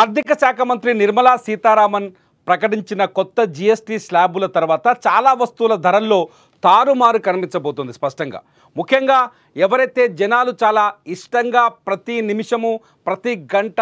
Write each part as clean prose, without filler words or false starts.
ఆర్థిక శాఖ మంత్రి నిర్మలా సీతారామన్ ప్రకటించిన కొత్త జీఎస్టీ స్లాబుల తర్వాత చాలా వస్తువుల ధరల్లో తారుమారు కనిపించబోతుంది స్పష్టంగా. ముఖ్యంగా ఎవరైతే జనాలు చాలా ఇష్టంగా ప్రతి నిమిషము ప్రతి గంట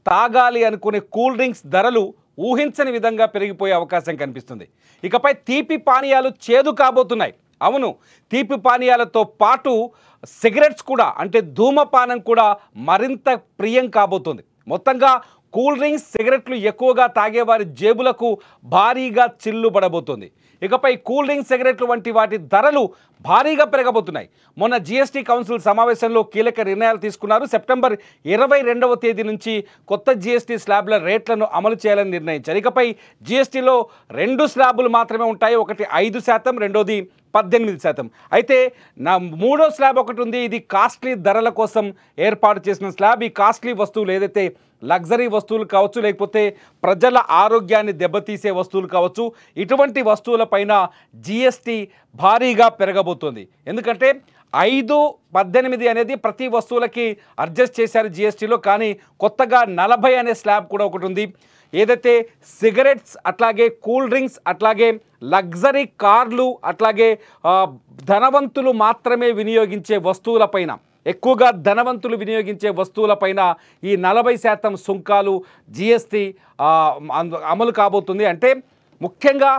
తాగాలి అనుకునే కూల్ డ్రింక్స్ ధరలు ఊహించని విధంగా పెరిగిపోయే అవకాశం కనిపిస్తుంది. ఇకపై తీపి పానీయాలు చేదు కాబోతున్నాయి. అవును, తీపి పానీయాలతో పాటు సిగరెట్స్ కూడా అంటే ధూమపానం కూడా మరింత ప్రియం కాబోతుంది. మొత్తంగా కూల్ డ్రింక్స్ సిగరెట్లు ఎక్కువగా తాగేవారి జేబులకు భారీగా చిల్లుబడబోతుంది. ఇకపై కూల్ డ్రింక్స్ సిగరెట్లు వంటి వాటి ధరలు భారీగా పెరగబోతున్నాయి. మొన్న జీఎస్టీ కౌన్సిల్ సమావేశంలో కీలక నిర్ణయాలు తీసుకున్నారు. సెప్టెంబర్ 22వ తేదీ నుంచి కొత్త జీఎస్టీ స్లాబ్ల రేట్లను అమలు చేయాలని నిర్ణయించారు. ఇకపై జీఎస్టీలో 2 స్లాబులు మాత్రమే ఉంటాయి. ఒకటి 5%, రెండోది 18%. అయితే మూడో స్లాబ్ ఒకటి ఉంది. ఇది కాస్ట్లీ ధరల కోసం ఏర్పాటు చేసిన స్లాబ్. ఈ కాస్ట్లీ వస్తువులు ఏదైతే లగ్జరీ వస్తువులు కావచ్చు, లేకపోతే ప్రజల ఆరోగ్యాన్ని దెబ్బతీసే వస్తువులు కావచ్చు, ఇటువంటి వస్తువులపైన జీఎస్టీ భారీగా పెరగబోతుంది. ఎందుకంటే 5, 18 అనేది ప్రతి వస్తువులకి అడ్జస్ట్ చేశారు జీఎస్టీలో. కానీ కొత్తగా 40 అనే స్లాబ్ కూడా ఒకటి ఉంది. ఏదైతే సిగరెట్స్, అట్లాగే కూల్ డ్రింక్స్, అట్లాగే లగ్జరీ కార్లు, అట్లాగే ధనవంతులు మాత్రమే వినియోగించే వస్తువులపైన, ఎక్కువగా ధనవంతులు వినియోగించే వస్తువులపైన ఈ 40% సుంకాలు జీఎస్టీ అమలు కాబోతుంది. అంటే ముఖ్యంగా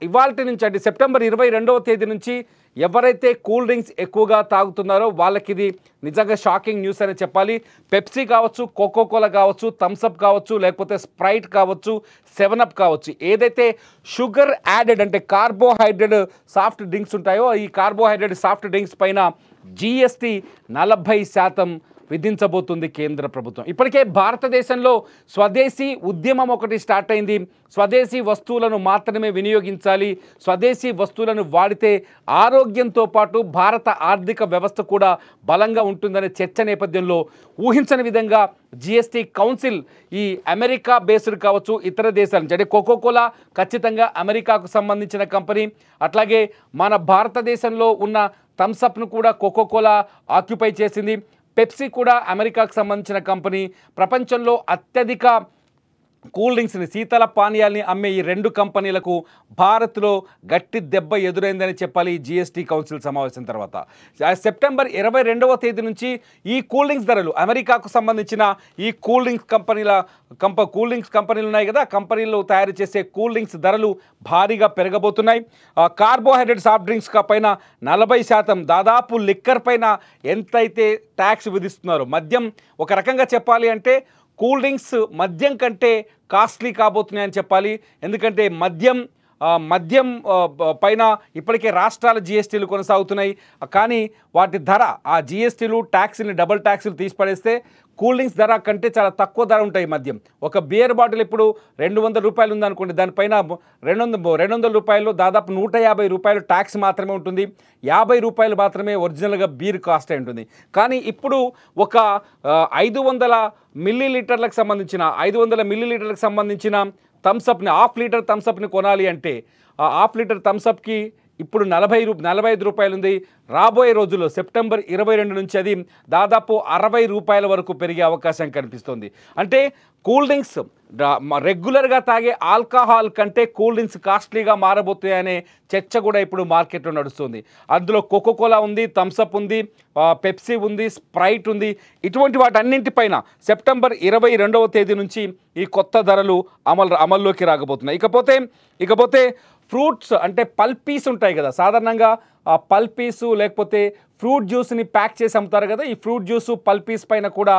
ఇవాల్టి నుంచి అంటే సెప్టెంబర్ 22వ తేదీ నుంచి ఎవరైతే కూల్ డ్రింక్స్ ఎక్కువగా తాగుతున్నారో వాళ్ళకి ఇది నిజంగా షాకింగ్ న్యూస్ అని చెప్పాలి. పెప్సీ కావచ్చు, కోకోకోలా కావచ్చు, థమ్స్అప్ కావచ్చు, లేకపోతే స్ప్రైట్ కావచ్చు, 7అప్ కావచ్చు, ఏదైతే షుగర్ యాడెడ్ అంటే కార్బోహైడ్రేట్ సాఫ్ట్ డ్రింక్స్ ఉంటాయో ఈ కార్బోహైడ్రేట్ సాఫ్ట్ డ్రింక్స్ పైన జీఎస్టీ 40% విధించబోతుంది కేంద్ర ప్రభుత్వం. ఇప్పటికే భారతదేశంలో స్వదేశీ ఉద్యమం ఒకటి స్టార్ట్ అయింది. స్వదేశీ వస్తువులను మాత్రమే వినియోగించాలి, స్వదేశీ వస్తువులను వాడితే ఆరోగ్యంతో పాటు భారత ఆర్థిక వ్యవస్థ కూడా బలంగా ఉంటుందనే చర్చ నేపథ్యంలో ఊహించని విధంగా జీఎస్టీ కౌన్సిల్ ఈ అమెరికా బేస్డ్ కావచ్చు, ఇతర దేశాల నుంచి అంటే కోకోకోలా ఖచ్చితంగా అమెరికాకు సంబంధించిన కంపెనీ, అట్లాగే మన భారతదేశంలో ఉన్న థమ్స్అప్ను కూడా కోకోకోలా ఆక్యుపై చేసింది. పెప్సీ కూడా అమెరికాకు సంబంధించిన కంపెనీ. ప్రపంచంలో అత్యధిక కూల్ డ్రింక్స్ని, శీతల పానీయాల్ని అమ్మే ఈ 2 కంపెనీలకు భారత్లో గట్టి దెబ్బ ఎదురైందని చెప్పాలి ఈ జీఎస్టీ కౌన్సిల్ సమావేశం తర్వాత. సెప్టెంబర్ 22వ తేదీ నుంచి ఈ కూల్ డ్రింక్స్ ధరలు, అమెరికాకు సంబంధించిన ఈ కూల్ డ్రింక్స్ కంపెనీలు ఉన్నాయి కదా, కంపెనీలు తయారు చేసే కూల్ డ్రింక్స్ ధరలు భారీగా పెరగబోతున్నాయి. కార్బోహైడ్రేట్ సాఫ్ట్ డ్రింక్స్ పైన 40%, దాదాపు లిక్కర్ పైన ఎంతైతే ట్యాక్స్ విధిస్తున్నారో, మద్యం ఒక రకంగా చెప్పాలి అంటే కూల్ డ్రింక్స్ మద్యం కంటే కాస్ట్లీ కాబోతున్నాయని చెప్పాలి. ఎందుకంటే మద్యం పైన ఇప్పటికే రాష్ట్రాల జీఎస్టీలు కొనసాగుతున్నాయి. కానీ వాటి ధర, ఆ జీఎస్టీలు ట్యాక్స్ని డబుల్ ట్యాక్స్లు తీసిపడేస్తే కూల్ డ్రింక్స్ ధర కంటే చాలా తక్కువ ధర ఉంటాయి మద్యం. ఒక బియర్ బాటిల్ ఇప్పుడు 200 రూపాయలు ఉందనుకోండి, దానిపైన 200 రూపాయలు, దాదాపు 150 రూపాయలు ట్యాక్స్ మాత్రమే ఉంటుంది. 50 రూపాయలు మాత్రమే ఒరిజినల్గా బీర్ కాస్ట్ అయి ఉంటుంది. కానీ ఇప్పుడు ఒక 500 మిల్లీలీటర్లకు సంబంధించిన థమ్స్అప్ని, హాఫ్ లీటర్ థమ్స్అప్ని కొనాలి అంటే ఆ హాఫ్ లీటర్ థమ్స్అప్కి ఇప్పుడు 45 రూపాయలు ఉంది. రాబోయే రోజుల్లో సెప్టెంబర్ 22 నుంచి అది దాదాపు 60 రూపాయల వరకు పెరిగే అవకాశం కనిపిస్తుంది. అంటే కూల్ డ్రింక్స్ రెగ్యులర్గా తాగే ఆల్కహాల్ కంటే కూల్ డ్రింక్స్ కాస్ట్లీగా మారబోతాయనే చర్చ కూడా ఇప్పుడు మార్కెట్లో నడుస్తుంది. అందులో కోకోకోలా ఉంది, థమ్స్అప్ ఉంది, పెప్సీ ఉంది, స్ప్రైట్ ఉంది. ఇటువంటి వాటన్నింటిపైన సెప్టెంబర్ 22వ తేదీ నుంచి ఈ కొత్త ధరలు అమల్లోకి రాకపోతున్నాయి. ఇకపోతే ఫ్రూట్స్ అంటే పల్పీస్ ఉంటాయి కదా, సాధారణంగా ఆ పల్పీసు లేకపోతే ఫ్రూట్ జ్యూస్ని ప్యాక్ చేసి అమ్ముతారు కదా, ఈ ఫ్రూట్ జ్యూసు పల్పీస్ పైన కూడా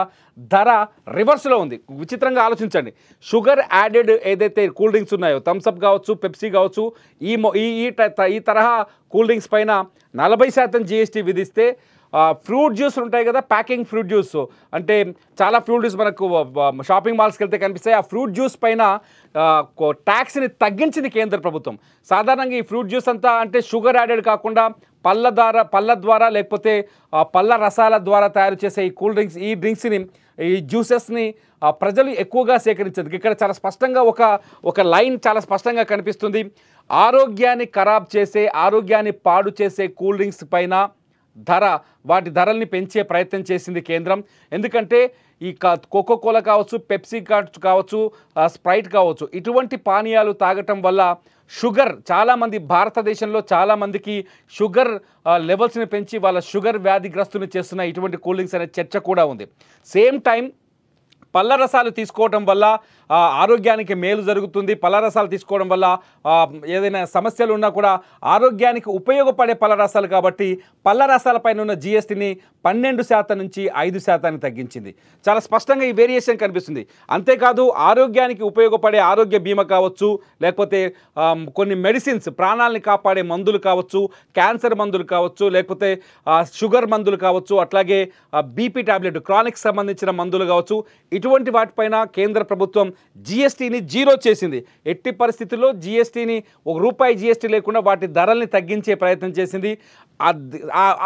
ధర రివర్స్లో ఉంది. విచిత్రంగా ఆలోచించండి, షుగర్ యాడెడ్ ఏదైతే కూల్ డ్రింక్స్ ఉన్నాయో, థమ్స్అప్ కావచ్చు, పెప్సీ కావచ్చు, ఈ తరహా కూల్ డ్రింక్స్ పైన 40% జీఎస్టీ విధిస్తే ఫ్రూట్ జ్యూస్ ఉంటాయి కదా, ప్యాకింగ్ ఫ్రూట్ జ్యూస్ అంటే చాలా ఫ్రూట్ జ్యూస్ మనకు షాపింగ్ మాల్స్కి వెళ్తే కనిపిస్తాయి. ఆ ఫ్రూట్ జ్యూస్ పైన ట్యాక్స్ని తగ్గించింది కేంద్ర ప్రభుత్వం. సాధారణంగా ఈ ఫ్రూట్ జ్యూస్ అంతా అంటే షుగర్ యాడెడ్ కాకుండా పళ్ళ ద్వారా లేకపోతే పళ్ళ రసాల ద్వారా తయారు చేసే ఈ కూల్ డ్రింక్స్, ఈ జ్యూసెస్ని ప్రజలు ఎక్కువగా సేకరించేందుకు ఇక్కడ చాలా స్పష్టంగా ఒక లైన్ చాలా స్పష్టంగా కనిపిస్తుంది. ఆరోగ్యాన్ని ఖరాబ్ చేసే, ఆరోగ్యాన్ని పాడు చేసే కూల్ డ్రింక్స్ పైన వాటి ధరల్ని పెంచే ప్రయత్నం చేసింది కేంద్రం. ఎందుకంటే ఈ కోకో కోలా కావచ్చు, పెప్సీ కావచ్చు, స్ప్రైట్ కావచ్చు, ఇటువంటి పానీయాలు తాగటం వల్ల షుగర్ చాలామంది భారతదేశంలో చాలామందికి షుగర్ లెవెల్స్ని పెంచి వాళ్ళ షుగర్ వ్యాధిగ్రస్తుని చేస్తున్న ఇటువంటి కూల్ డ్రింక్స్ అనే చర్చ కూడా ఉంది. సేమ్ టైం పళ్ళ రసాలు తీసుకోవడం వల్ల ఆరోగ్యానికి మేలు జరుగుతుంది. పళ్ళ రసాలు తీసుకోవడం వల్ల ఏదైనా సమస్యలు ఉన్నా కూడా ఆరోగ్యానికి ఉపయోగపడే పళ్ళ రసాలు కాబట్టి పళ్ళ రసాలపైన ఉన్న జిఎస్టీని 12% నుంచి 5% తగ్గించింది. చాలా స్పష్టంగా ఈ వేరియేషన్ కనిపిస్తుంది. అంతేకాదు ఆరోగ్యానికి ఉపయోగపడే ఆరోగ్య బీమా కావచ్చు, లేకపోతే కొన్ని మెడిసిన్స్ ప్రాణాలని కాపాడే మందులు కావచ్చు, క్యాన్సర్ మందులు కావచ్చు, లేకపోతే షుగర్ మందులు కావచ్చు, అట్లాగే బీపీ టాబ్లెట్ క్రానిక్ సంబంధించిన మందులు కావచ్చు, ఇటువంటి వాటిపైన కేంద్ర ప్రభుత్వం జిఎస్టీని జీరో చేసింది. ఎట్టి పరిస్థితుల్లో జిఎస్టీని ₹1 జిఎస్టీ లేకుండా వాటి ధరల్ని తగ్గించే ప్రయత్నం చేసింది.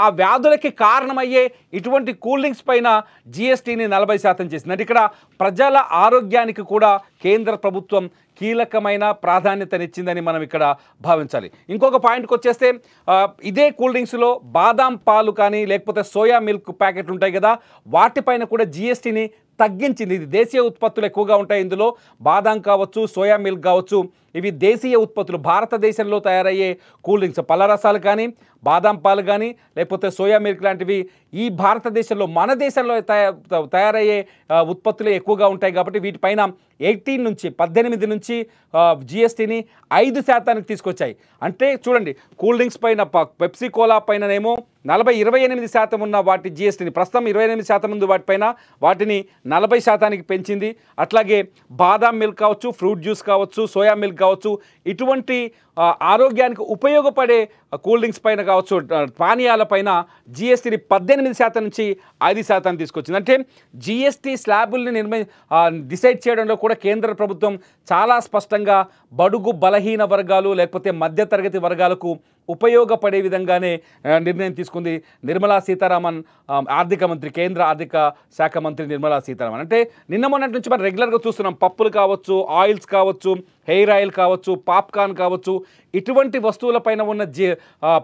ఆ వ్యాధులకి కారణమయ్యే ఇటువంటి కూల్ డ్రింక్స్ పైన జిఎస్టీని 40% చేసింది. అంటే ఇక్కడ ప్రజల ఆరోగ్యానికి కూడా కేంద్ర ప్రభుత్వం కీలకమైన ప్రాధాన్యతనిచ్చిందని మనం ఇక్కడ భావించాలి. ఇంకొక పాయింట్కి వచ్చేస్తే ఇదే కూల్ డ్రింక్స్లో బాదాం పాలు కానీ లేకపోతే సోయా మిల్క్ ప్యాకెట్లు ఉంటాయి కదా, వాటిపైన కూడా జిఎస్టీని తగ్గించింది. ఇది దేశీయ ఉత్పత్తులు ఎక్కువగా ఉంటాయి. ఇందులో బాదాం కావచ్చు, సోయా మిల్క్ కావచ్చు, ఇవి దేశీయ ఉత్పత్తులు, భారతదేశంలో తయారయ్యే కూల్ డ్రింక్స్. పళ్ళ రసాలు కానీ, బాదాం పాలు కానీ, లేకపోతే సోయా మిల్క్ లాంటివి ఈ భారతదేశంలో మన దేశంలో తయారయ్యే ఉత్పత్తులు ఎక్కువగా ఉంటాయి కాబట్టి వీటిపైన 18 నుంచి జిఎస్టీని 5% తీసుకొచ్చాయి. అంటే చూడండి, కూల్ డ్రింక్స్ పైన పెప్సీ కోలా పైననేమో 28% ఉన్న వాటి జిఎస్టీని ప్రస్తుతం 28% ఉంది వాటిపైన, వాటిని 40% పెంచింది. అట్లాగే బాదాం మిల్క్ కావచ్చు, ఫ్రూట్ జ్యూస్ కావచ్చు, సోయా మిల్క్ కావచ్చు, ఇటువంటి ఆరోగ్యానికి ఉపయోగపడే కూల్ డ్రింక్స్ పైన కావచ్చు, పానీయాల పైన జిఎస్టీని 18% నుంచి 5% తీసుకొచ్చింది. అంటే జిఎస్టీ స్లాబుల్ని డిసైడ్ చేయడంలో కూడా కేంద్ర ప్రభుత్వం చాలా స్పష్టంగా బడుగు బలహీన వర్గాలు లేకపోతే మధ్యతరగతి వర్గాలకు ఉపయోగపడే విధంగానే నిర్ణయం తీసుకుంది నిర్మలా సీతారామన్, ఆర్థిక మంత్రి, కేంద్ర ఆర్థిక శాఖ మంత్రి నిర్మలా సీతారామన్. అంటే నిన్న మొన్నటి నుంచి మనం రెగ్యులర్గా చూస్తున్నాం, పప్పులు కావచ్చు, ఆయిల్స్ కావచ్చు, హెయిర్ ఆయిల్ కావచ్చు, పాప్కార్న్ కావచ్చు, ఇటువంటి వస్తువులపైన ఉన్న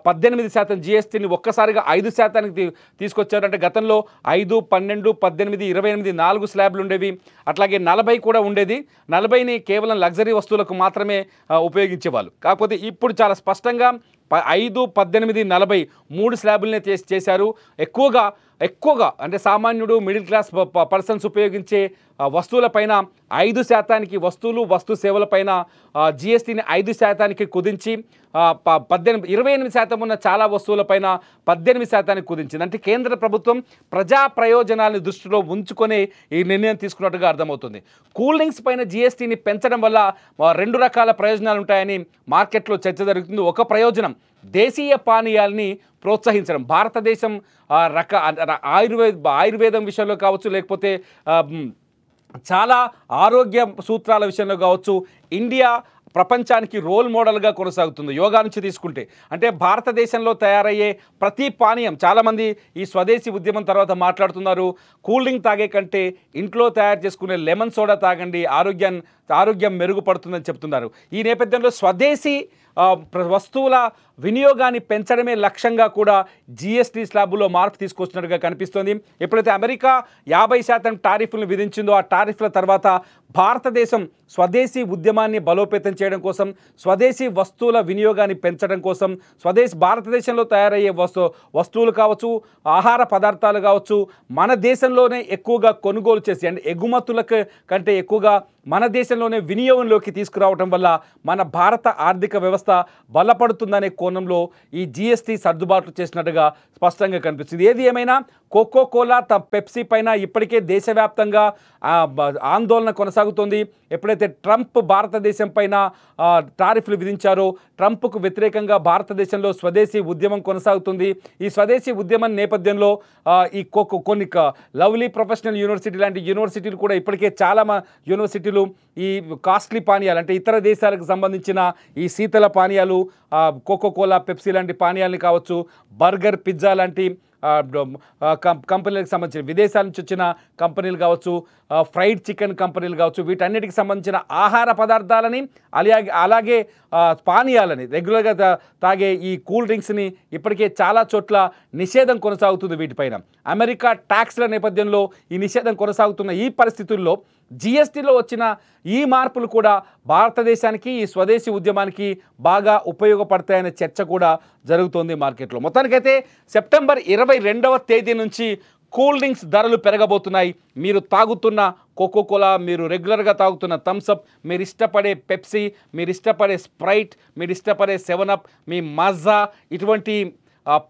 18% జిఎస్టీని ఒక్కసారిగా 5% తీసుకొచ్చారు. అంటే గతంలో 5, 12, 18, 28 4 స్లాబ్లు ఉండేవి. అట్లాగే 40 కూడా ఉండేది. 40ని కేవలం లగ్జరీ వస్తువులకు మాత్రమే ఉపయోగించేవాళ్ళు. కాకపోతే ఇప్పుడు చాలా స్పష్టంగా 5, 18, 40 3 స్లాబులనే చేశారు. ఎక్కువగా అంటే సామాన్యుడు, మిడిల్ క్లాస్ పర్సన్స్ ఉపయోగించే వస్తువులపైన 5%కి, వస్తు సేవలపైన జిఎస్టీని 5%కి కుదించి 28% ఉన్న చాలా వస్తువులపైన 18%కి కుదించింది. అంటే కేంద్ర ప్రభుత్వం ప్రజా ప్రయోజనాలను దృష్టిలో ఉంచుకొని ఈ నిర్ణయం తీసుకున్నట్టుగా అర్థమవుతుంది. కూల్ డ్రింక్స్ పైన జిఎస్టీని పెంచడం వల్ల 2 రకాల ప్రయోజనాలు ఉంటాయని మార్కెట్లో చర్చ జరుగుతుంది. ఒక ప్రయోజనం దేశీయ పానీయాల్ని ప్రోత్సహించడం. భారతదేశం ఆయుర్వేదం విషయంలో కావచ్చు, లేకపోతే చాలా ఆరోగ్య సూత్రాల విషయంలో కావచ్చు, ఇండియా ప్రపంచానికి రోల్ మోడల్గా కొనసాగుతుంది. యోగా నుంచి తీసుకుంటే అంటే భారతదేశంలో తయారయ్యే ప్రతి పానీయం, చాలామంది ఈ స్వదేశీ ఉద్యమం తర్వాత మాట్లాడుతున్నారు, కూల్ డ్రింక్ తాగే కంటే ఇంట్లో తయారు చేసుకునే లెమన్ సోడా తాగండి, ఆరోగ్యం మెరుగుపడుతుందని చెప్తున్నారు. ఈ నేపథ్యంలో స్వదేశీ వస్తువుల వినియోగాన్ని పెంచడమే లక్ష్యంగా కూడా జిఎస్టీ స్లాబులో మార్పు తీసుకొచ్చినట్టుగా కనిపిస్తోంది. ఎప్పుడైతే అమెరికా 50% టారిఫ్లను విధించిందో ఆ టారిఫ్ల తర్వాత భారతదేశం స్వదేశీ ఉద్యమాన్ని బలోపేతం చేయడం కోసం, స్వదేశీ వస్తువుల వినియోగాన్ని పెంచడం కోసం, భారతదేశంలో తయారయ్యే వస్తువులు కావచ్చు, ఆహార పదార్థాలు కావచ్చు, మన దేశంలోనే ఎక్కువగా కొనుగోలు చేసి అంటే ఎగుమతులకు కంటే ఎక్కువగా మన దేశంలోనే వినియోగంలోకి తీసుకురావడం వల్ల మన భారత ఆర్థిక వ్యవస్థ బలపడుతుందనే కోణంలో ఈ జిఎస్టీ సర్దుబాట్లు చేసినట్టుగా స్పష్టంగా కనిపిస్తుంది. ఏది ఏమైనా కోకో కోలా, పెప్సీ పైన ఇప్పటికే దేశవ్యాప్తంగా ఆందోళన కొనసాగుతోంది. ఎప్పుడైతే ట్రంప్ భారతదేశం పైన టారిఫ్లు విధించారో, ట్రంప్కు వ్యతిరేకంగా భారతదేశంలో స్వదేశీ ఉద్యమం కొనసాగుతుంది. ఈ స్వదేశీ ఉద్యమం నేపథ్యంలో ఈ కొన్ని లవ్లీ ప్రొఫెషనల్ యూనివర్సిటీ లాంటి యూనివర్సిటీలు కూడా ఇప్పటికే చాలా యూనివర్సిటీలు రైతులు ఈ కాస్ట్లీ పానీయాలు అంటే ఇతర దేశాలకు సంబంధించిన ఈ శీతల పానీయాలు కోకోకోలా పెప్సీ లాంటి పానీయాలని కావచ్చు, బర్గర్ పిజ్జా లాంటి కంపెనీలకు సంబంధించిన విదేశాల నుంచి వచ్చిన కంపెనీలు కావచ్చు, ఫ్రైడ్ చికెన్ కంపెనీలు కావచ్చు, వీటన్నిటికి సంబంధించిన ఆహార పదార్థాలని అలాగే పానీయాలని రెగ్యులర్గా తాగే ఈ కూల్ డ్రింక్స్ని ఇప్పటికే చాలా చోట్ల నిషేధం కొనసాగుతుంది వీటిపైన. అమెరికా ట్యాక్స్ల నేపథ్యంలో ఈ నిషేధం కొనసాగుతున్న ఈ పరిస్థితుల్లో జిఎస్టీలో వచ్చిన ఈ మార్పులు కూడా భారతదేశానికి ఈ స్వదేశీ ఉద్యమానికి బాగా ఉపయోగపడతాయనే చర్చ కూడా జరుగుతోంది మార్కెట్లో. మొత్తానికైతే సెప్టెంబర్ 22వ తేదీ నుంచి కూల్ డ్రింక్స్ ధరలు పెరగబోతున్నాయి. మీరు తాగుతున్న కోకోకోలా, మీరు రెగ్యులర్గా తాగుతున్న థమ్స్అప్, మీరు ఇష్టపడే పెప్సీ, మీరు ఇష్టపడే స్ప్రైట్, మీరు ఇష్టపడే 7up, మీ మజా, ఇటువంటి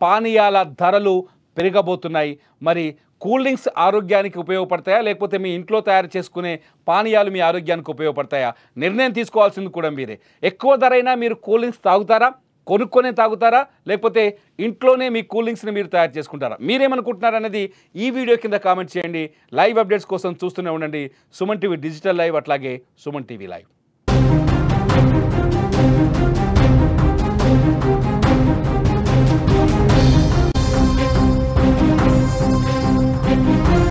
పానీయాల ధరలు పెరగబోతున్నాయి. మరి కూల్ డ్రింక్స్ ఆరోగ్యానికి ఉపయోగపడతాయా, లేకపోతే మీ ఇంట్లో తయారు చేసుకునే పానీయాలు మీ ఆరోగ్యానికి ఉపయోగపడతాయా? నిర్ణయం తీసుకోవాల్సింది కూడా మీరే. ఎక్కువ ధరైనా మీరు కూల్ డ్రింక్స్ తాగుతారా, కొనుక్కొనే తాగుతారా, లేకపోతే ఇంట్లోనే మీ కూల్ డ్రింక్స్ని మీరు తయారు చేసుకుంటారా? మీరేమనుకుంటున్నారనేది ఈ వీడియో కింద కామెంట్ చేయండి. లైవ్ అప్డేట్స్ కోసం చూస్తూనే ఉండండి సుమన్ టీవీ డిజిటల్ లైవ్, అట్లాగే సుమన్ టీవీ లైవ్.